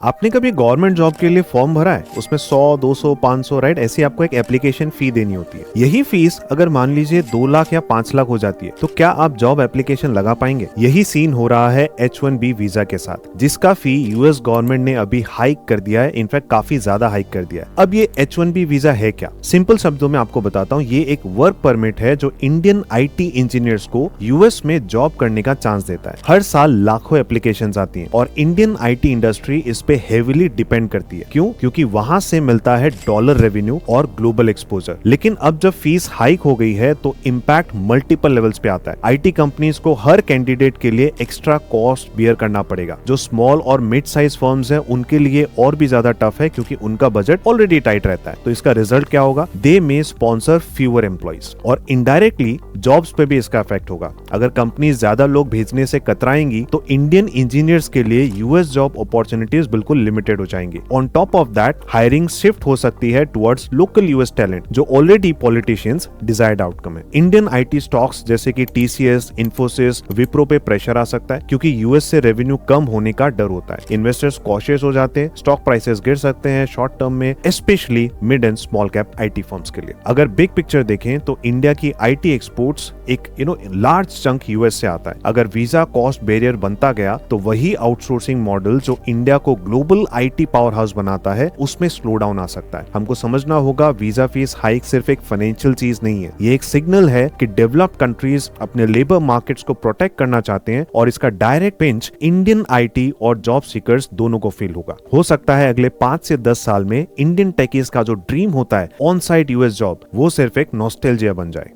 आपने कभी government job के लिए फॉर्म भरा है? उसमें 100, 200, 500 राइट, ऐसी आपको एक एप्लीकेशन फी देनी होती है। यही फीस अगर मान लीजिए 2 लाख या 5 लाख हो जाती है तो क्या आप जॉब एप्लीकेशन लगा पाएंगे? यही सीन हो रहा है H1B वीजा के साथ, जिसका फी यूएस गवर्नमेंट ने अभी हाइक कर दिया है। इनफैक्ट काफी ज्यादा हाइक कर दिया है। अब ये H1B वीजा है क्या? सिंपल शब्दों में आपको बताता हूँ, ये एक वर्क परमिट है जो इंडियन IT इंजीनियर्स को यूएस में जॉब करने का चांस देता है। हर साल लाखों एप्लीकेशंस आती हैं और इंडियन IT इंडस्ट्री इस पे हेवीली डिपेंड करती है। क्यों? क्योंकि वहां से मिलता है डॉलर रेवेन्यू और ग्लोबल एक्सपोजर। लेकिन अब जब फीस हाइक हो गई है तो इम्पैक्ट मल्टीपल लेवल्स पे आता है। IT कंपनीज को हर कैंडिडेट के लिए एक्स्ट्रा कॉस्ट बियर करना पड़ेगा। जो स्मॉल और मिड साइज फर्म्स हैं उनके लिए और भी ज्यादा टफ है, क्योंकि उनका बजट ऑलरेडी टाइट रहता है। तो इसका रिजल्ट क्या होगा? दे मे स्पॉन्सर फ्यूअर एम्प्लॉइज और इनडायरेक्टली जॉब्स पे भी इसका इफेक्ट होगा। अगर कंपनी ज्यादा लोग भेजने से कतराएंगी तो इंडियन इंजीनियर्स के लिए यूएस जॉब अपॉर्चुनिटीज बिल्कुल लिमिटेड हो जाएंगे। On top of that, hiring shift हो सकती है टुवर्ड्स लोकल यूएस टैलेंट, जो ऑलरेडी पॉलिटिशियंस डिजायर्ड आउटकम है। इंडियन IT स्टॉक्स जैसे कि TCS, इन्फोसिस, विप्रो पे प्रेशर आ सकता है, क्योंकि यूएस से रेवेन्यू कम होने का डर होता है। इन्वेस्टर्स कॉशियस हो जाते हैं, स्टॉक प्राइसेस गिर सकते हैं शॉर्ट टर्म में, specially mid and small cap IT firms के लिए। अगर बिग पिक्चर देखें तो इंडिया की IT एक्सपोर्ट्स एक लार्ज चंक यूएस से आता है। अगर वीजा कॉस्ट बैरियर बनता गया तो वही आउटसोर्सिंग मॉडल जो इंडिया को ग्लोबल IT पावर हाउस बनाता है, उसमें स्लो डाउन आ सकता है। हमको समझना होगा, वीजा फीस हाइक सिर्फ एक फाइनेंशियल चीज नहीं है, ये एक सिग्नल है कि डेवलप्ड कंट्रीज अपने लेबर मार्केट्स को प्रोटेक्ट करना चाहते हैं और इसका डायरेक्ट पिंच इंडियन IT और जॉब सीकर्स दोनों को फील होगा। हो सकता है अगले 5 से 10 साल में इंडियन टेकीज का जो ड्रीम होता है ऑन साइट यूएस जॉब, वो सिर्फ एक नॉस्टैल्जिया बन जाए।